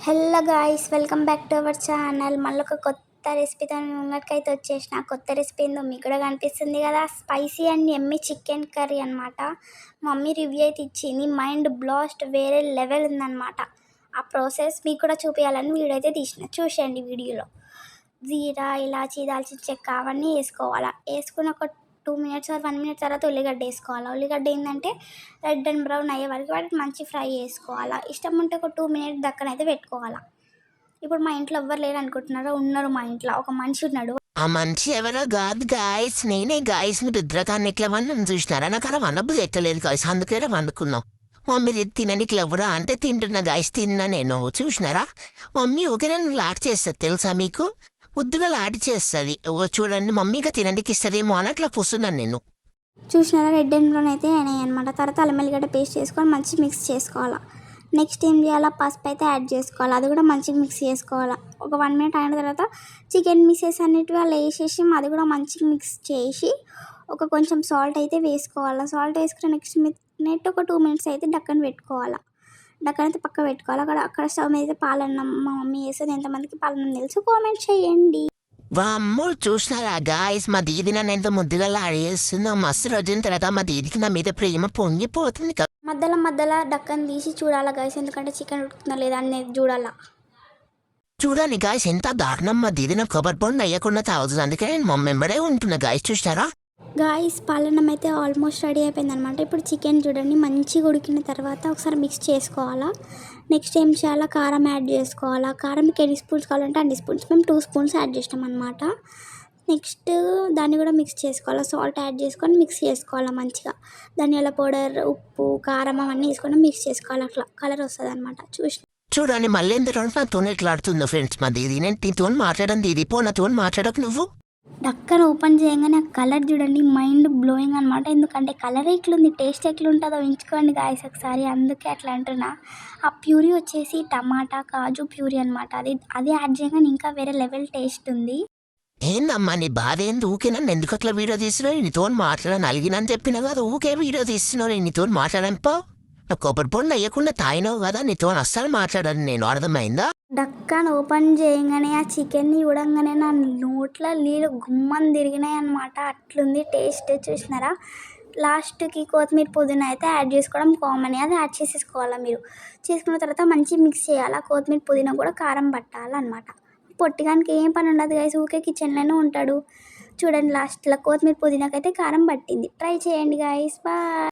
Hello guys, welcome back to our channel. మళ్ళీ ఒక కొత్త రెసిపీతో మీ ముంగటికైతే వచ్చేసిన. కొత్త రెసిపీ ఏందో మీకు కూడా కనిపిస్తుంది కదా, spicy and yummy chicken curry అనమాట. మమ్మీ రివ్యూ అయితే ఇచ్చింది, మైండ్ బ్లాస్ట్ వేరే లెవెల్ ఉందన్నమాట. ఆ ప్రాసెస్ మీకు కూడా చూపించాలని వీడియో అయితే తీసిన, చూసేయండి. వీడియోలో జీరా, ఇలాచీ, దాల్చిన చెక్క అవన్నీ వేసుకోవాలా. వేసుకుని ఒక 2 మినిట్స్ ఆర్ 1 మినిట్ తర్వాత ఉల్లిగడ్డ వేసుకోవాలి. ఉల్లిగడ్డ ఏంటంటే రెడ్ అండ్ బ్రౌన్ అయ్యే వరకు వాటిని మంచి ఫ్రై చేసుకోవాలా. ఇష్టం ఉంటే ఒక 2 మినిట్స్ దక్కనైతే పెట్టుకోవాలా. ఇప్పుడు మా ఇంట్లో ఎవ్వరు లేరు అనుకుంటున్నారా, ఉన్నారు. మా ఇంట్లో ఒక మనిషి ఉన్నాడు. ఆ మనిషి ఎవరో కాదు గాయస్, నేనే గాయస్. మీరు రుద్రకాన్ని ఇట్లా వన్ చూసినారా? నాకు అలా వన్నప్పుడు ఎక్కలేదు గాయస్, అందుకే వండుకున్నాం. మమ్మీ తినడానికి ఎవరా అంటే తింటున్నా గాయస్, తిన్నా నేను. చూసినారా? మమ్మీ ఓకే నన్ను లాట్ చేస్తుంది తెలుసా మీకు? ముద్దుగా లాట్ చేస్తుంది. చూడండి, మమ్మీగా తినడానికి ఇస్తుందేమో అని అట్లా కూర్చున్నాను నేను. చూసినారా, రెడ్ అండ్ బ్రౌన్ అయితే అయినాయి అనమాట. తర్వాత అల్లం వెల్లిగడ్డ పేస్ట్ చేసుకొని మంచి మిక్స్ చేసుకోవాలా. నెక్స్ట్ ఏం చేయాలా, పసుపు అయితే యాడ్ చేసుకోవాలి. అది కూడా మంచిగా మిక్స్ చేసుకోవాలా. ఒక 1 మినిట్ అయిన తర్వాత చికెన్ మిక్సెస్ అన్నిటివి అలా వేసేసి అది కూడా మంచిగా మిక్స్ చేసి ఒక కొంచెం సాల్ట్ అయితే వేసుకోవాలా. సాల్ట్ వేసుకుని నెక్స్ట్ నెట్ ఒక 2 మినిట్స్ అయితే డక్కన పెట్టుకోవాలా. డక్కన అయితే పక్క పెట్టుకోవాలి. అక్కడ స్టవ్ మీద అయితే పాలన్నం మా మమ్మీ వేసేది. ఎంతమందికి పాలన్నం తెలుసు కామెంట్ చేయండి. వామ్మో, చూసినారా గాయస్, మా దీది నన్ను ఎంత ముద్దుగా లాడి చేస్తుందో. మస్తు రోజుల తర్వాత మా దీదికి నా మీద ప్రేమ పొంగిపోతుంది కదా. మధ్యలో డక్కన్ తీసి చూడాలా గైస్, ఎందుకంటే చికెన్ ఉడుకుతుందా లేదా అనేది చూడాలా. చూడండి గాయస్, ఎంత దారుణం. మా దీది నాకు కొబ్బరి పొండి అయ్యకుండా తాగుతుంది, అందుకే నేను మా మెంబరే ఉంటున్నా గాయస్. చూసినారా గాయస్, పాలన్నం అయితే ఆల్మోస్ట్ రెడీ అయిపోయింది అనమాట. ఇప్పుడు చికెన్ చూడండి మంచిగా ఉడికిన తర్వాత ఒకసారి మిక్స్ చేసుకోవాలా. నెక్స్ట్ ఏం చేయాలా, కారం యాడ్ చేసుకోవాలా. కారం మీకు ఎన్ని స్పూన్స్ కావాలంటే అన్ని స్పూన్స్, మేము 2 స్పూన్స్ యాడ్ చేసినాం అనమాట. నెక్స్ట్ దాన్ని కూడా మిక్స్ చేసుకోవాలా. సాల్ట్ యాడ్ చేసుకొని మిక్స్ చేసుకోవాలా మంచిగా. ధనియాల పౌడర్, ఉప్పు, కారం అవన్నీ వేసుకొని మిక్స్ చేసుకోవాలి. అట్లా కలర్ వస్తుంది అనమాట. చూడండి, మళ్ళీ ఎంత నాతో ఎట్లాడుతుందో ఫ్రెండ్స్ మా దీది. నేను నీతో మాట్లాడడం దీది, పో నాతో మాట్లాడకు నువ్వు. డక్కన ఓపెన్ చేయగానే ఆ కలర్ చూడండి, మైండ్ బ్లోయింగ్ అనమాట. ఎందుకంటే కలర్ ఎట్లుంది, టేస్ట్ ఎట్లుంటుందో ఎంచుకోండి గాయస్ ఒకసారి. అందుకే అట్లా అంటున్నా. ఆ ప్యూరీ వచ్చేసి టమాటా కాజు ప్యూరీ అనమాట. అది యాడ్ చేయగానే ఇంకా వేరే లెవెల్ టేస్ట్ ఉంది. ఏందమ్మా నీ బాధ ఏంది? ఊకే నన్ను ఎందుకు అట్లా వీడియో తీస్తున్నావు? నీతో మాట్లాడని అలిగినని చెప్పినా కదా, ఊకే వీడియో తీస్తున్నావు. నీతో మాట్లాడనిపో. నాకు కొబ్బరి పొండి అయ్యకుండా తాయినావు కదా, నీతో అస్సలు మాట్లాడని నేను. అర్థమైందా? డక్కన్ ఓపెన్ చేయగానే ఆ చికెన్ని చూడంగానే నా నోట్లో నీళ్ళు గుమ్మని తిరిగినాయి అనమాట. అట్లుంది టేస్ట్. చూసినారా? లాస్ట్కి కొత్తిమీర పుదీనా అయితే యాడ్ చేసుకోవడం కామన్, అది యాడ్ చేసేసుకోవాలా. మీరు చేసుకున్న తర్వాత మంచిగా మిక్స్ చేయాలా. కొత్తిమీర పుదీనా కూడా కారం పట్టాలన్నమాట. పొట్టిగానికి ఏం పని ఉండదు గైస్, ఊకే కిచెన్లోనే ఉంటాడు. చూడండి, లాస్ట్లో కొత్తిమీర పుదీనాకైతే కారం పట్టింది. ట్రై చేయండి గైస్, బాయ్.